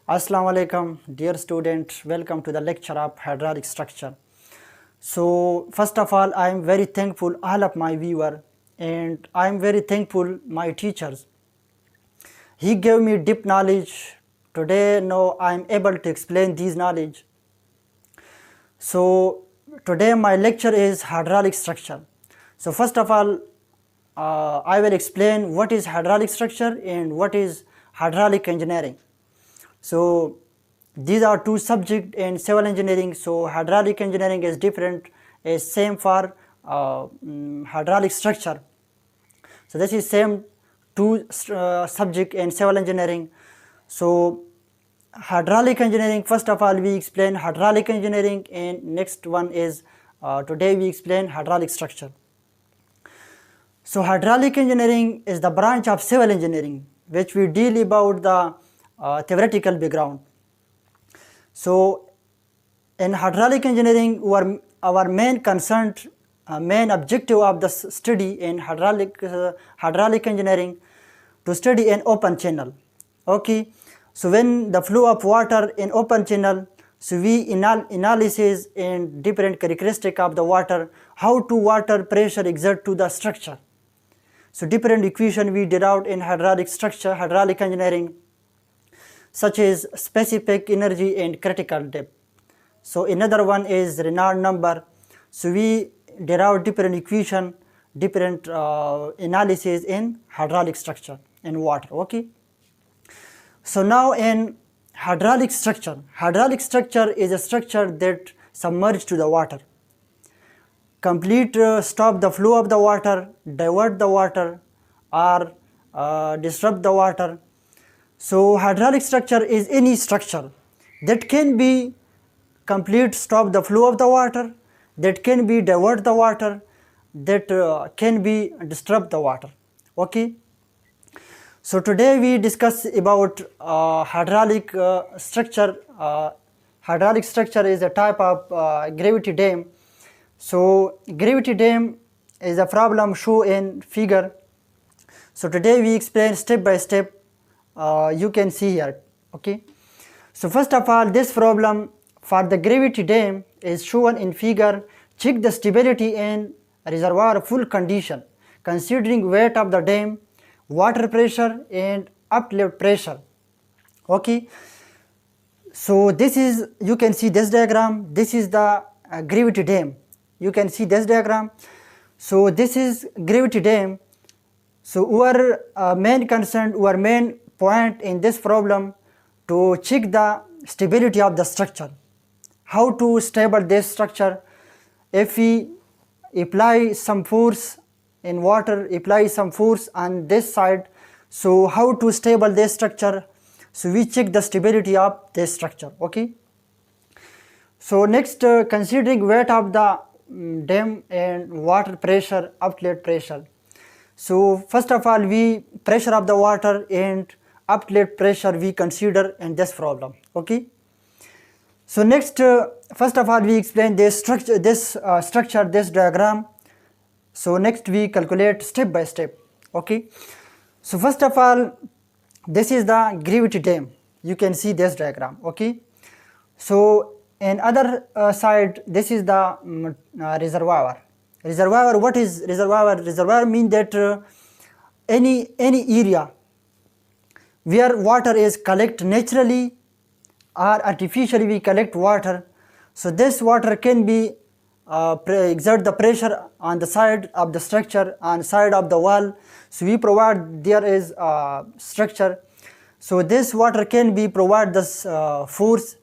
Assalamu alaikum, dear student. Welcome to the lecture of hydraulic structure. So, first of all, I am very thankful all of my viewer, and I am very thankful my teachers. He gave me deep knowledge. Today, now I am able to explain this knowledge. So, today my lecture is hydraulic structure. So, first of all, I will explain what is hydraulic structure and what is hydraulic engineering. So these are two subjects in civil engineering. So hydraulic engineering is different, is same for hydraulic structure. So this is same two subject in civil engineering. So hydraulic engineering, first of all we explain hydraulic engineering, and next one is today we explain hydraulic structure. So hydraulic engineering is the branch of civil engineering which we deal about the theoretical background. So in hydraulic engineering, our main concern, main objective of the study in hydraulic engineering to study an open channel. Okay, so when the flow of water in open channel, so we analysis in different characteristic of the water, how to water pressure exert to the structure. So different equation we derived in hydraulic structure, hydraulic engineering, such as specific energy and critical depth. So another one is Reynolds number. So we derive different equation, different analysis in hydraulic structure in water. Okay. So now in hydraulic structure is a structure that submerged to the water. Complete stop the flow of the water, divert the water, or disrupt the water. So hydraulic structure is any structure that can be complete stop the flow of the water, that can be divert the water, that can be disrupt the water. Okay. So today we discuss about hydraulic structure. Hydraulic structure is a type of gravity dam. So gravity dam is a problem shown in figure. So today we explain step by step. You can see here. Okay. So first of all, this problem for the gravity dam is shown in figure. Check the stability in reservoir full condition considering weight of the dam, water pressure and uplift pressure. Okay. So this is, you can see this diagram. This is the gravity dam. You can see this diagram. So this is gravity dam. So our main concern, our main point in this problem to check the stability of the structure. How to stable this structure? If we apply some force in water, apply some force on this side, so how to stable this structure? So we check the stability of this structure. Okay. So next, considering weight of the dam and water pressure, outlet pressure. So first of all, we pressure of the water and outlet pressure we consider in this problem. Okay. So next, first of all we explain this structure, this diagram. So next we calculate step by step. Okay. So first of all, this is the gravity dam. You can see this diagram. Okay. So in other side, this is the reservoir. Reservoir, what is reservoir? Reservoir means that any area where water is collected naturally or artificially we collect water. So this water can be exert the pressure on the side of the structure, on side of the wall. So we provide, there is structure. So this water can be provide this force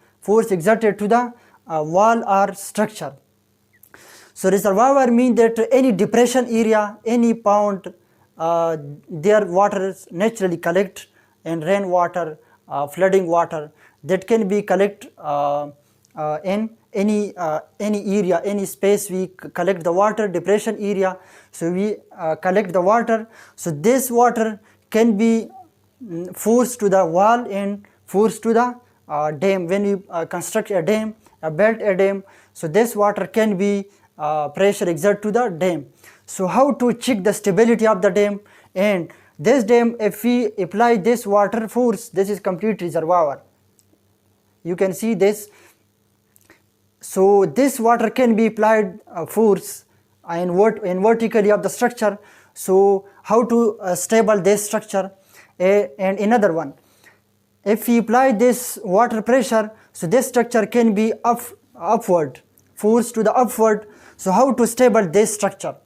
exerted to the wall or structure. So reservoir means that any depression area, any pond, their water is naturally collect, and rainwater, flooding water, that can be collect in any area, any space we collect the water, depression area. So we collect the water. So this water can be forced to the wall and forced to the dam. When you construct a dam, build a dam, so this water can be pressure exert to the dam. So how to check the stability of the dam? And this dam, if we apply this water force, this is complete reservoir. You can see this. So this water can be applied force in vertically of the structure. So how to stable this structure? And another one, if we apply this water pressure, so this structure can be upward, force to the upward. So how to stable this structure?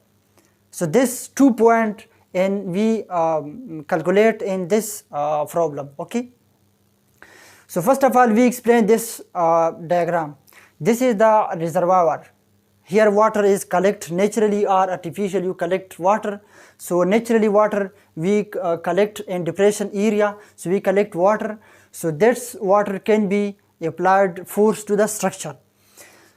So this 2 point and we calculate in this problem. Okay. So first of all, we explain this diagram. This is the reservoir. Here water is collect naturally or artificially you collect water. So naturally water we collect in depression area. So we collect water. So this water can be applied force to the structure.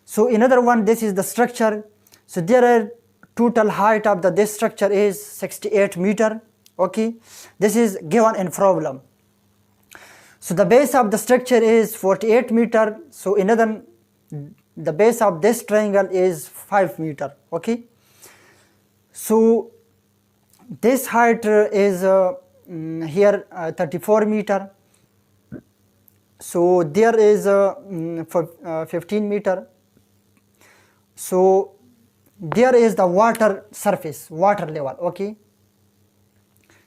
So another one, this is the structure. So there are total height of this structure is 68 meter. Okay, this is given in problem. So the base of the structure is 48 meter. So another, the base of this triangle is 5 meter. Okay, so this height is here 34 meter. So there is 15 meter. So there is the water surface, water level. Okay,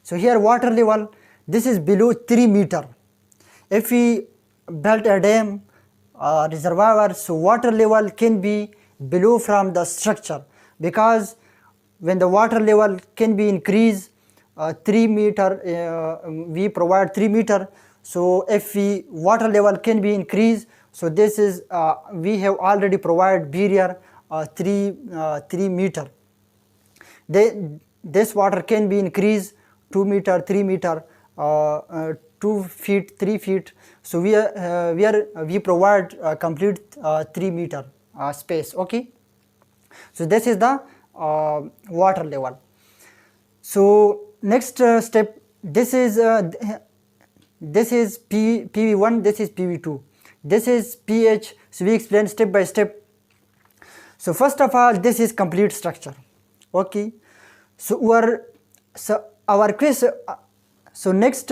so here water level, this is below 3 meter. If we built a dam reservoir, so water level can be below from the structure, because when the water level can be increased 3 meter, we provide 3 meter. So if we water level can be increased, so this is we have already provided barrier 3 meter. This water can be increased 2 meter, 3 meter, 2 feet, 3 feet. So we provide complete 3 meter space. Okay, so this is the water level. So next step, this is PV1, this is PV2, this is pH. So we explain step by step. So first of all, this is complete structure. Okay, so our question. So next,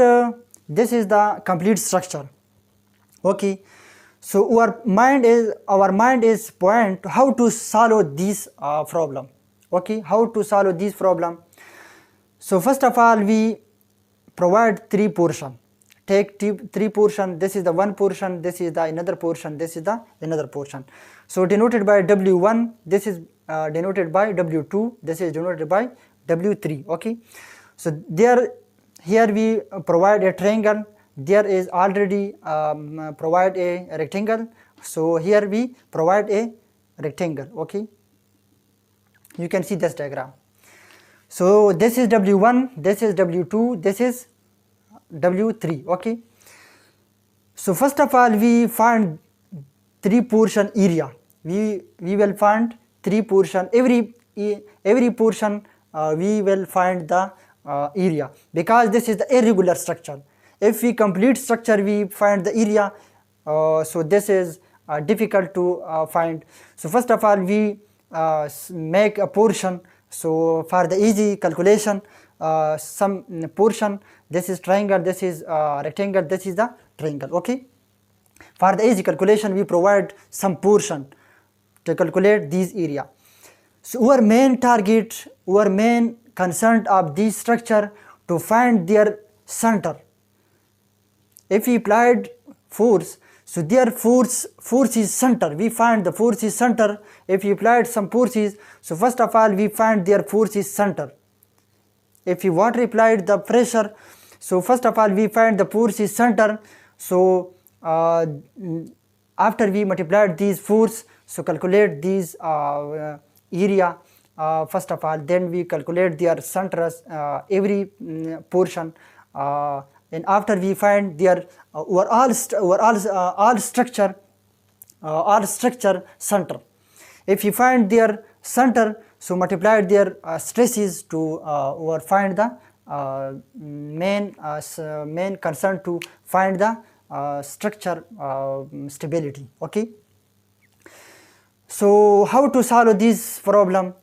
this is the complete structure. Okay, so our mind is point how to solve this problem. Okay, how to solve this problem. So first of all, we provide 3 portion. Take 3 portion. This is the one portion, this is the another portion, this is the another portion. So denoted by W1, this is denoted by W2, this is denoted by W3. Okay, so here we provide a triangle, there is already provide a rectangle. So here we provide a rectangle. Okay, you can see this diagram. So this is W1, this is W2, this is W3. Okay, so first of all, we find 3 portion area. We will find 3 portion, every portion we will find the area, because this is the irregular structure. If we complete structure, we find the area. So this is difficult to find. So first of all, we make a portion. So for the easy calculation, some portion, this is triangle, this is rectangle, this is the triangle. Okay, for the easy calculation, we provide some portion to calculate this area. So our main target, our main concern of this structure to find their center. If we applied force, so their force is center. We find the force is center. If we applied some forces, so first of all, we find their force is center. If we water applied the pressure, so first of all, we find the force is center. So after we multiplied these force, so calculate these area first of all, then we calculate their centers, every portion, and after we find their all structure center. If you find their center, so multiply their stresses to or find the main concern to find the structure stability. Okay, so how to solve this problem?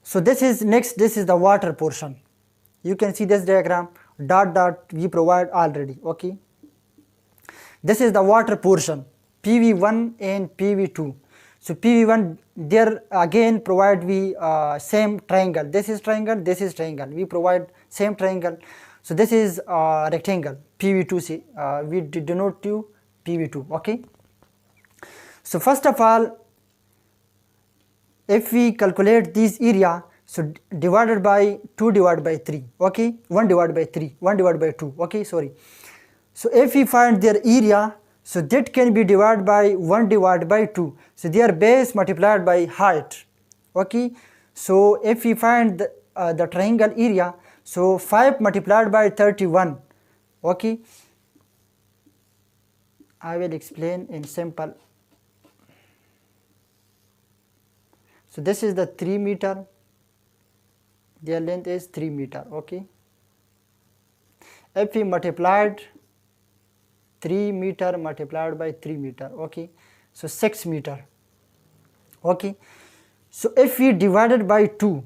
So this is next, this is the water portion. You can see this diagram, dot dot we provide already. Okay, this is the water portion. PV1 and PV2. So PV1, there again provide we same triangle. This is triangle, this is triangle. We provide same triangle. So this is rectangle PV2. We denote to PV2. Okay. So first of all, if we calculate this area, so divided by 2 divided by 3. Okay. 1 divided by 3. 1 divided by 2. Okay. Sorry. So if we find their area, so that can be divided by 1 divided by 2. So their base multiplied by height. Okay. So if we find the triangle area, so 5 multiplied by 31. Okay. I will explain in simple. So this is the 3 meter. Their length is 3 meter. Okay. If we multiplied 3 meter multiplied by 3 meter, okay, so 6 meter. Okay. So if we divided by 2,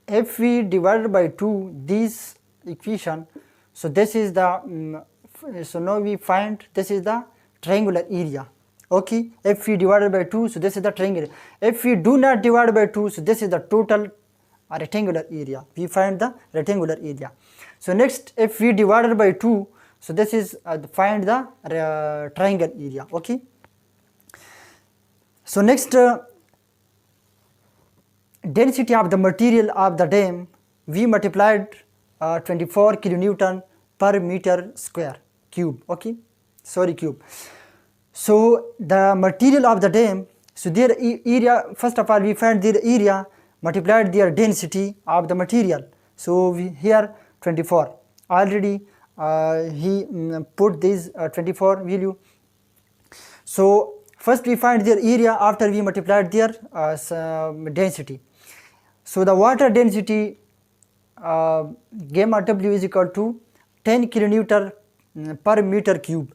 if we divided by 2 this equation, so this is the so now we find this is the triangular area. Okay. If we divided by 2, so this is the triangle. If we do not divide by 2, so this is the total rectangular area. We find the rectangular area. So next, if we divided by 2, so this is find the triangle area. Okay. So next, density of the material of the dam, we multiplied 24 kilonewton per meter square cube. Okay. Sorry, cube. So the material of the dam, so their area, first of all we find their area multiplied their density of the material. So we here 24 already he put this 24 value. So first we find their area after we multiplied their density. So the water density gamma W is equal to 10 kilonewton per meter cube.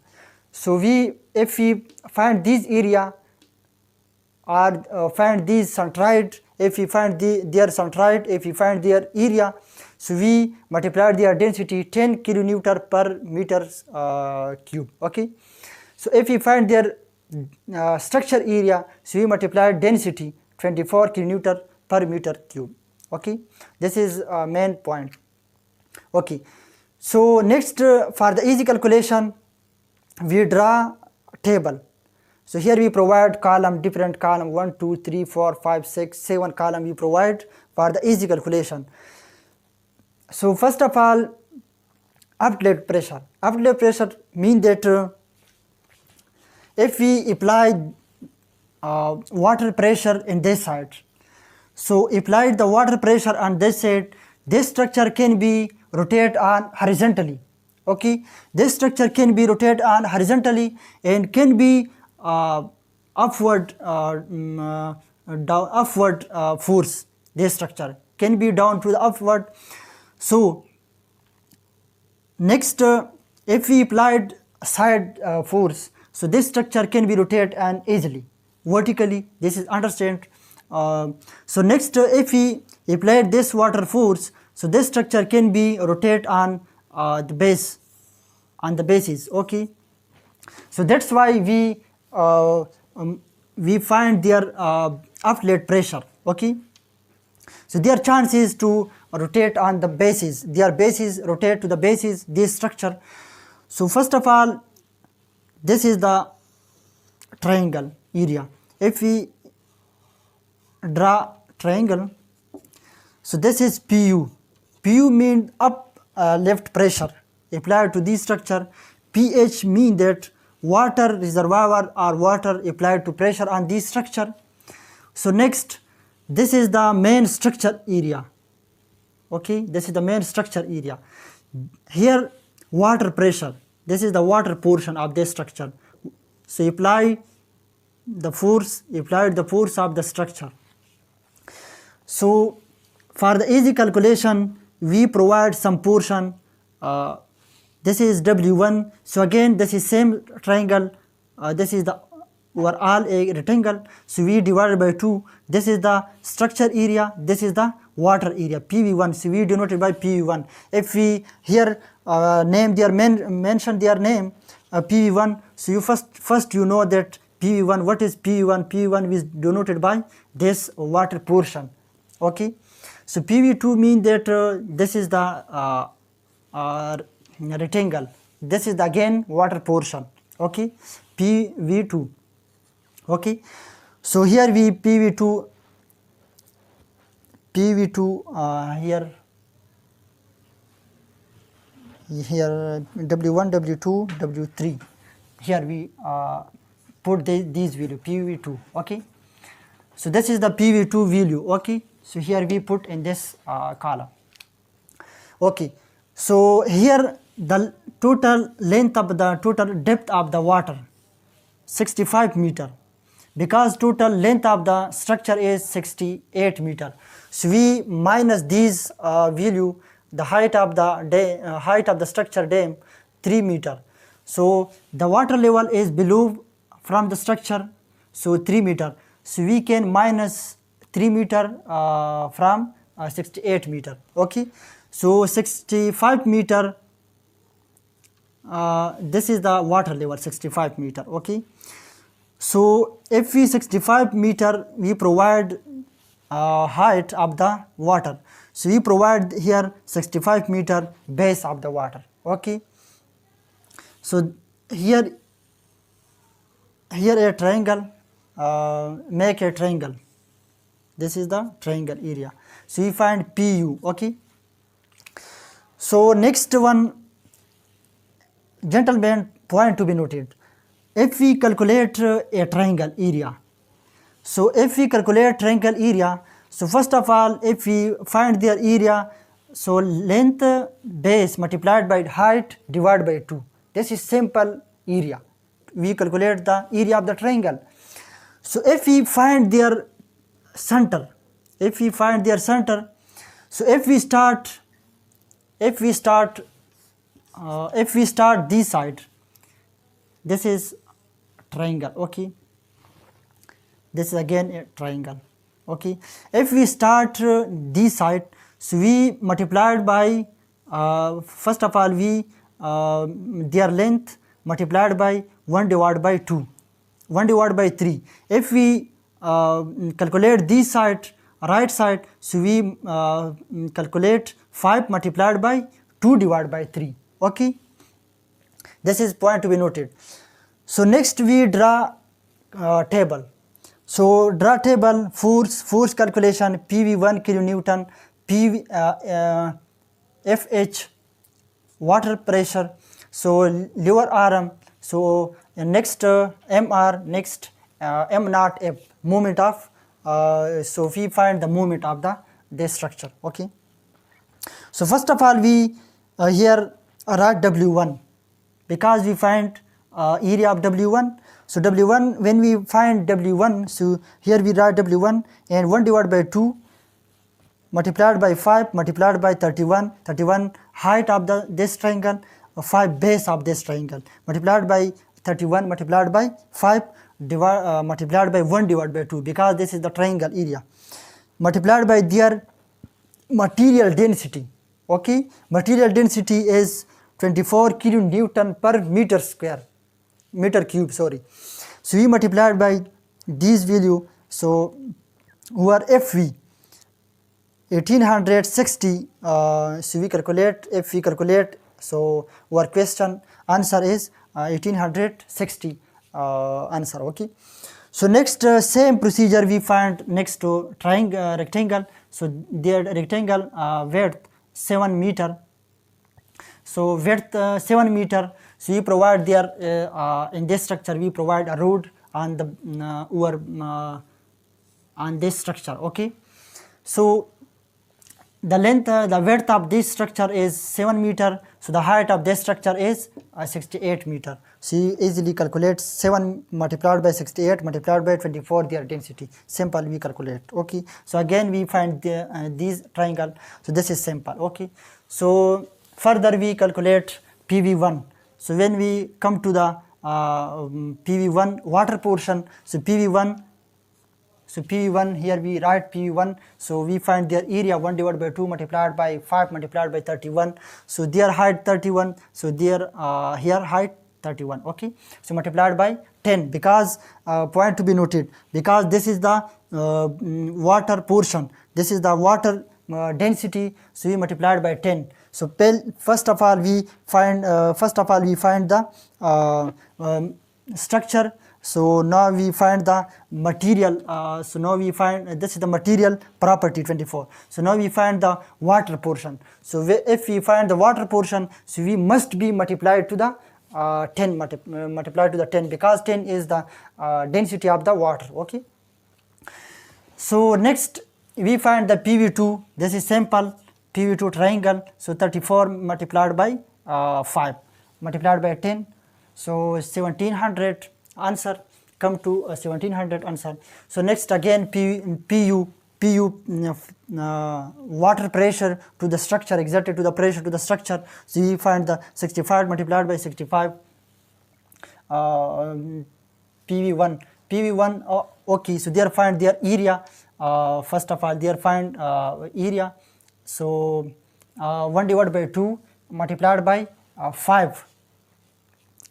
So if we find this area or find these centroid, if we find their centroid, if we find their area, so we multiply their density 10 kilonewton per meter cube. Okay. So if we find their structure area, so we multiply density 24 kilonewton per meter cube. Okay. This is main point. Okay. So next, for the easy calculation, we draw table. So here we provide column, different column, 1, 2, 3, 4, 5, 6, 7 column we provide for the easy calculation. So first of all, outlet pressure. Outlet pressure means that if we apply water pressure in this side, so applied the water pressure on this side, this structure can be rotated on horizontally. Okay, this structure can be rotated on horizontally and can be upward force. This structure can be down to the upward. So next, if we applied side force, so this structure can be rotated and easily vertically. This is understand. So next, if we applied this water force, so this structure can be rotated on the base, on the bases. Okay. So that's why we find their outlet pressure. Okay. So their chance is to rotate on the bases. Their bases rotate to the bases, this structure. So first of all, this is the triangle area. If we draw triangle, so this is PU. PU means up left pressure applied to this structure. PH means that water reservoir or water applied to pressure on this structure. So next, this is the main structure area. Okay, this is the main structure area. Here water pressure, this is the water portion of this structure. So applied the force of the structure. So for the easy calculation, we provide some portion. This is W1. So again, this is same triangle. This is the overall a rectangle. So we divided by 2. This is the structure area. This is the water area, PV1. So we denoted by PV1. If we here name their mention their name, PV1. So you first you know that PV1. What is PV1? PV1 is denoted by this water portion. Okay. So PV2 means that this is the rectangle. This is the again water portion. Okay. PV2. Okay. So here we PV2 here W1, W2, W3. Here we put these value PV2. Okay. So this is the PV2 value. Okay. So here we put in this column. Okay. So here the total length of the total depth of the water 65 meter, because total length of the structure is 68 meter. So we minus these value, the height of the structure dam 3 meter. So the water level is below from the structure, so 3 meter. So we can minus 3 meter from 68 meter. Okay. So 65 meter, this is the water level 65 meter. Okay. So if we 65 meter, we provide height of the water. So we provide here 65 meter base of the water. Okay. So here a triangle, make a triangle. This is the triangle area. So we find PU. Okay. So next one, gentlemen, point to be noted. If we calculate a triangle area, so if we calculate triangle area, so first of all, if we find their area, so length base multiplied by height divided by 2. This is simple area. We calculate the area of the triangle. So if we find their center, so if we start this side, this is triangle. Okay. This is again a triangle. Okay. If we start this side, so we multiplied by first of all we their length multiplied by 1 divided by 2, 1 divided by 3. If we calculate this side, right side, so we calculate 5 multiplied by 2 divided by 3. Okay. This is point to be noted. So next we draw table. So draw table, force calculation, PV1 kilonewton, FH water pressure, so lever arm, so next MR, next M0 F, moment of, so we find the moment of this structure. Okay. So first of all we here write W1, because we find area of W1. So W1, when we find W1, so here we write W1 and 1 divided by 2 multiplied by 5 multiplied by 31, 31 height of this triangle, 5 base of this triangle, multiplied by 31 multiplied by 5 multiplied by 1 divided by 2, because this is the triangle area, multiplied by their material density. Okay. Material density is 24 kilonewton per meter cube. Sorry. So we multiplied by these value. So our FV 1860. So we calculate. If we calculate, so our question answer is 1860 answer. Okay. So next same procedure we find next to triangle rectangle. So their rectangle width 7 meter. So width 7 meter. So we provide there in this structure we provide a road on the on this structure. Okay. So the length, the width of this structure is 7 meter. So the height of this structure is 68 meter. So you easily calculate 7 multiplied by 68 multiplied by 24 their density. Simple we calculate. Okay. So again we find these triangle. So this is simple. Okay. So further we calculate PV1. So when we come to the PV1 water portion, so PV1 here we write PV1. So we find their area 1 divided by 2 multiplied by 5 multiplied by 31. So their height 31. So their here height 31. Okay, so multiplied by 10, because point to be noted, because this is the water portion, this is the water density, so we multiplied by 10. So first of all we find the structure. So now we find the material, so now we find this is the material property 24. So now we find the water portion. So if we find the water portion, so we must be multiplied to the 10, multiplied to the 10, because 10 is the density of the water. Okay, so next we find the PV2. This is simple PV2 triangle. So 34 multiplied by 5 multiplied by 10, so 1700 answer, come to 1700 answer. So next again PU water pressure to the structure, exerted to the pressure to the structure. So we find the 65 multiplied by 65, PV1 okay. So they find their area, first of all they find area. So 1 divided by 2 multiplied by 5.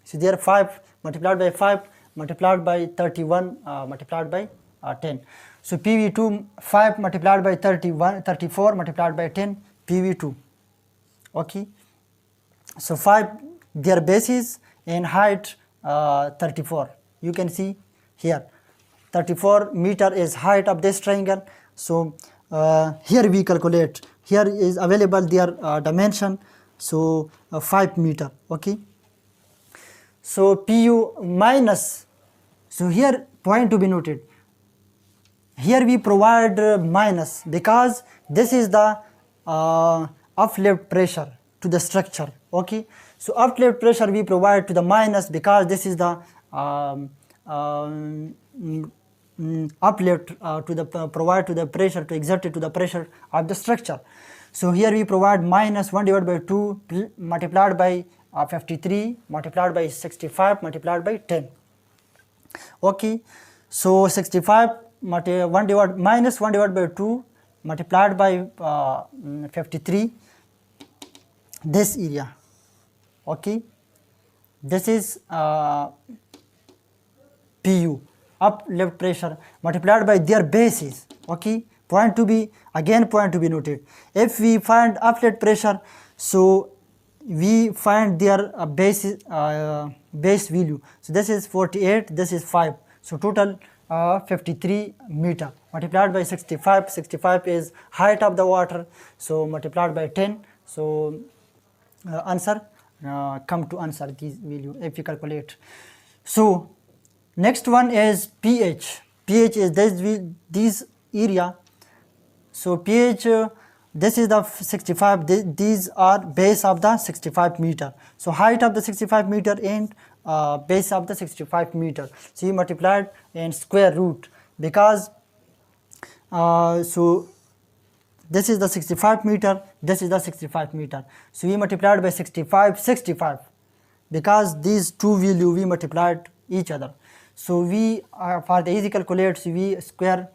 So there 5 multiplied by 5 multiplied by 31 multiplied by 10. So PV2 5 multiplied by 34 multiplied by 10, PV2. Okay, so 5 their bases and height 34. You can see here 34 meter is height of this triangle. So here we calculate, here is available their dimension, so 5 meter. Okay, so PU minus, so here point to be noted, here we provide minus because this is the uplift pressure to the structure. Okay, so uplift pressure we provide to the minus because this is the uplift to the provide to the pressure, to exert it to the pressure of the structure. So here we provide minus 1 divided by 2 multiplied by 53 multiplied by 65 multiplied by 10. Okay, so 65 minus 1 divided by 2 multiplied by 53, this area. Okay, this is PU, uplift pressure, multiplied by their bases. Okay, point to be noted. If we find uplift pressure, so we find their base value. So this is 48, this is 5, so total 53 meter multiplied by 65. 65 is height of the water, so multiplied by 10. So answer come to answer this value if you calculate. So next one is pH. pH is this area. So pH, this is the 65, these are base of the 65 meter. So height of the 65 meter and base of the 65 meter. So you multiplied in square root because so this is the 65 meter, this is the 65 meter. So we multiplied by 65 because these two value we multiplied each other. So we for the easy calculate, we square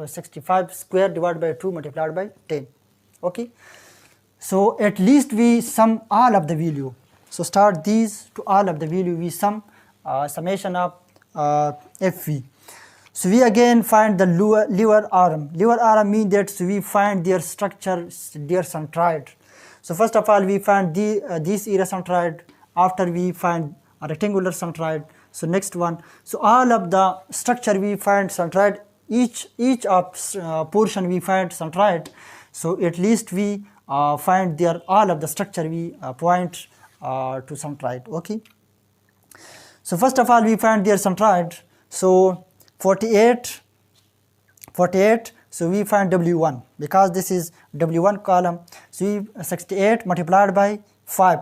65 square divided by 2 multiplied by 10. Okay, so at least we sum all of the value. So start these to all of the value, we sum summation of FV. So we again find the lower arm. Lower arm means that so we find their structure, their centroid. So first of all we find this area centroid, after we find a rectangular centroid. So next one, so all of the structure we find centroid, each of portion we find centroid. So at least we find their all of the structure we point to centroid. Okay, so first of all we find their centroid. So 48, so we find W1 because this is W1 column. So we 68 multiplied by 5.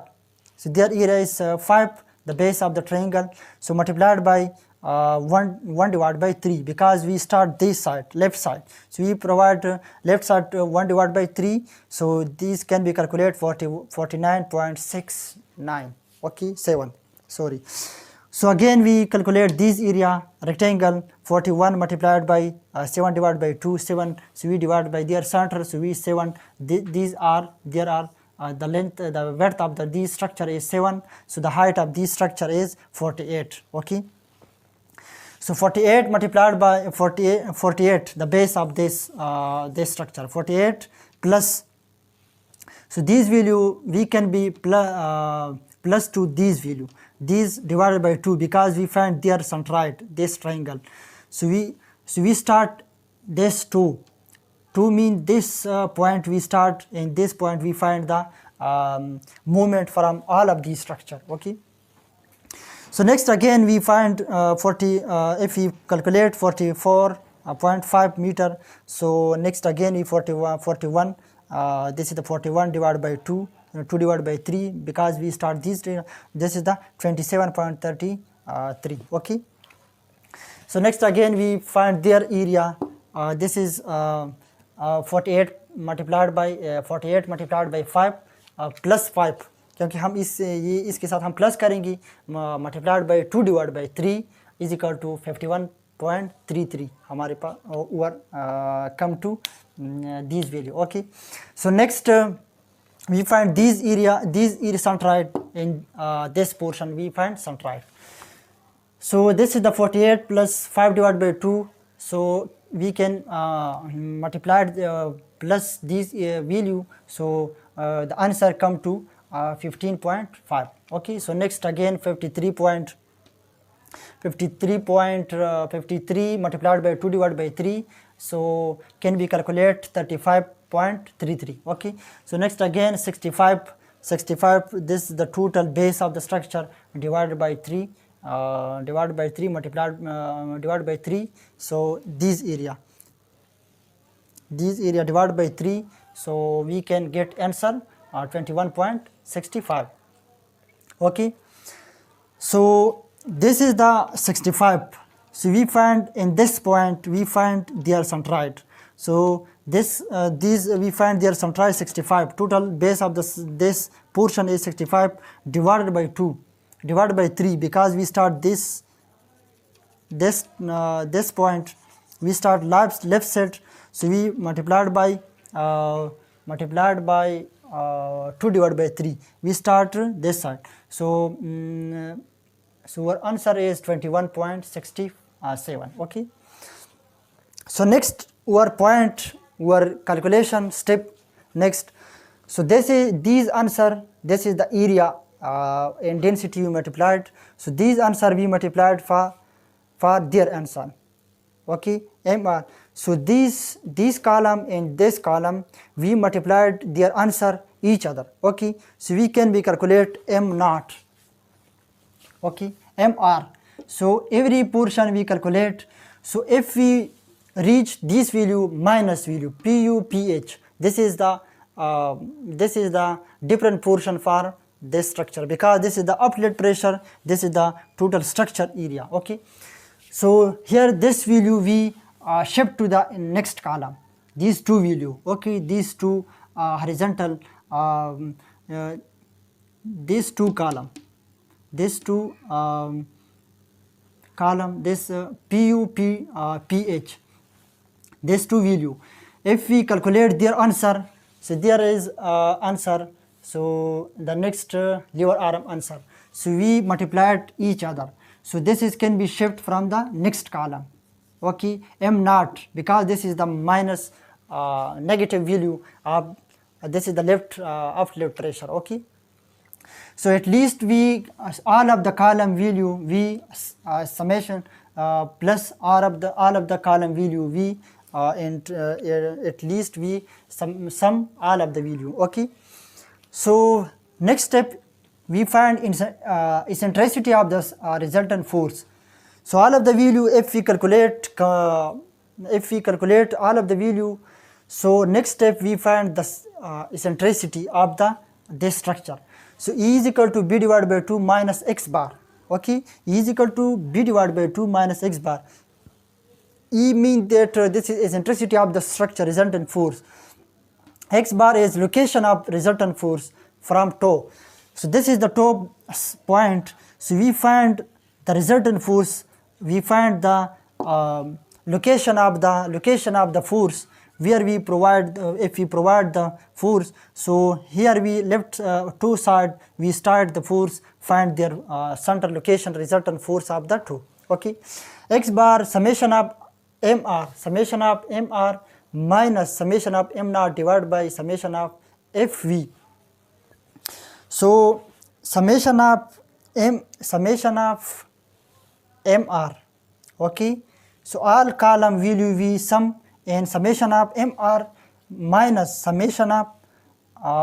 So their area is 5, the base of the triangle. So multiplied by 1 divided by 3 because we start this side, left side. So we provide left side 1 divided by 3. So these can be calculated 49.69. Okay, 7. Sorry. So again we calculate this area rectangle 41 multiplied by 7 divided by 2, 7. So we divide by their center. So we 7. There are the length, the width of this structure is 7, so the height of this structure is 48. Okay, so 48 multiplied by 48, the base of this this structure, 48 plus, so this value we can be plus to this value, this divided by 2, because we find their centroid, this triangle. So we start this 2 mean this point we start, in this point we find the moment from all of these structure. Okay, so next again we find if we calculate 44.5 meter, so next again we 41, this is the 41 divided by 2, 2 divided by 3, because we start this is the 27.33. Okay, so next again we find their area, this is 48 multiplied by 5 plus 5, क्योंकि हम इसके साथ हम plus करेंगे, multiplied by 2 divide by 3 is equal to 51.33 हमारे पास over come to this value. Okay, so next we find these area centroid in this portion, we find centroid. So this is the 48 plus 5 divided by 2, so we can multiply plus this value, so the answer come to 15.5. okay, so next again 53 multiplied by 2 divided by 3, so can we calculate 35.33. okay, so next again 65, this is the total base of the structure, divided by 3 multiplied divided by 3, so this area divided by 3, so we can get answer 21.65. okay, so this is the 65, so we find in this point we find their centroid, so this we find their centroid 65, total base of this portion is 65 divided by 2 divided by 3, because we start this point, we start left side, so we multiplied by 2 divided by 3, we start this side, so so our answer is 21.67. okay, so next our calculation step next, so this is the area and density we multiplied, so these answer we multiplied for their answer. okay, MR, so this column and this column we multiplied their answer each other. okay, so we can calculate M naught. okay, MR, so every portion we calculate, so if we reach this value minus value PU PH, this is the different portion for this structure, because this is the outlet pressure, this is the total structure area. okay, so here this value we shift to the next column, these two value. okay, these two horizontal these two column, this PU PH, these two value, if we calculate their answer, so there is answer, so the next lever arm answer, so we multiplied each other, so this is can be shift from the next column. okay, M naught, because this is the minus negative value of this is the left outlet pressure. okay, so at least we all of the column value we summation plus all of the column value we and at least we sum all of the value. okay, so next step we find eccentricity of the resultant force, so all of the value if we calculate all of the value, so next step we find the eccentricity of this structure, so E is equal to B divided by 2 minus X bar. okay, E is equal to B divided by 2 minus X bar. E means that this is eccentricity of the structure resultant force. X bar is location of resultant force from toe. So this is the toe point. So we find the resultant force. We find the location of the force where we provide if we provide the force. So here we left two side, we start the force, find their center location, resultant force of the two. Okay, x bar summation of mr minus summation of m naught divided by summation of fv. So summation of mr, okay, so all column value we sum, and summation of mr minus summation of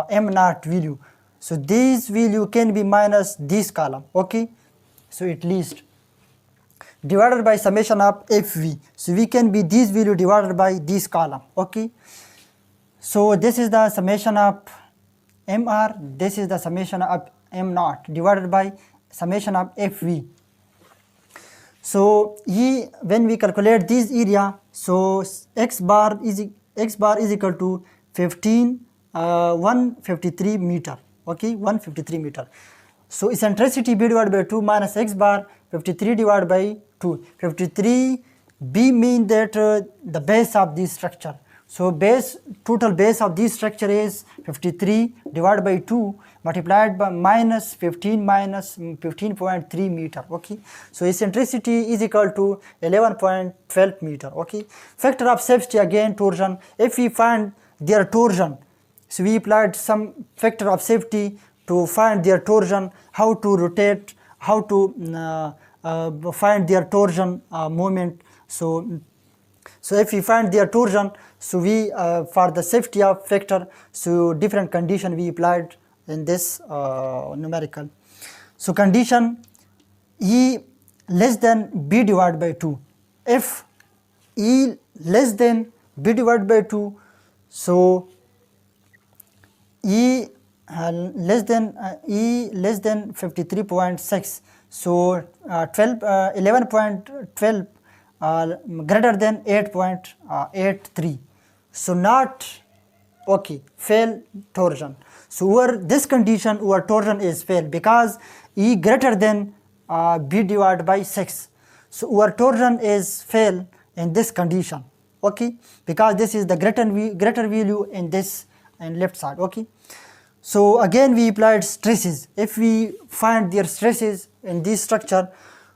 m naught value. So this value can be minus this column, okay, so at least divided by summation of fv. So we can be this value divided by this column, okay. So this is the summation of mr, this is the summation of m naught divided by summation of fv. So when we calculate this area, so x bar is equal to 153 meter, okay, 153 meter. So eccentricity b divided by 2 minus x bar, 53 divided by 2. 53 b mean that the base of this structure. So total base of this structure is 53 divided by 2 multiplied by minus 15.3 meter, okay. So eccentricity is equal to 11.12 meter, okay. Factor of safety, again torsion. If we find their torsion, so we applied some factor of safety to find their torsion, how to rotate, how to find their torsion moment. So if we find their torsion, so we for the safety of factor, so different condition we applied in this numerical. So condition E less than B divided by 2. If E less than B divided by 2, so E less than 53.6, so 11.12 greater than 8.83, so not okay, fail torsion. So over this condition our torsion is fail because E greater than B divided by 6. So our torsion is fail in this condition, okay, because this is the greater value in this and left side, okay. So again we applied stresses. If we find their stresses in this structure,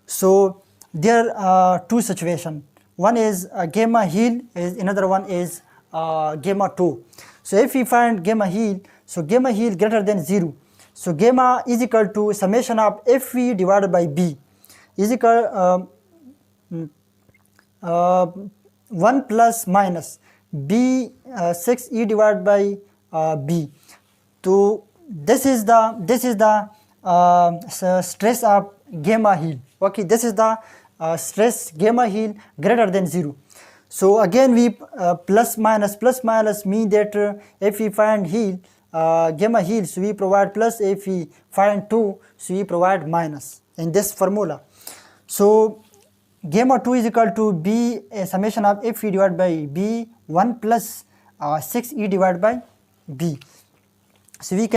so there are two situations. One is gamma heel, another one is gamma toe. So if we find gamma heel, so gamma heel greater than 0. So gamma is equal to summation of Fv divided by B is equal 1 plus minus B 6E divided by B. So this is the stress of gamma heel, okay. This is the stress gamma heel greater than 0. So again we plus minus mean that if we find heel gamma heel, so we provide plus, if we find 2, so we provide minus in this formula. So gamma 2 is equal to B summation of Fe divided by B 1 plus 6E divided by B. So we can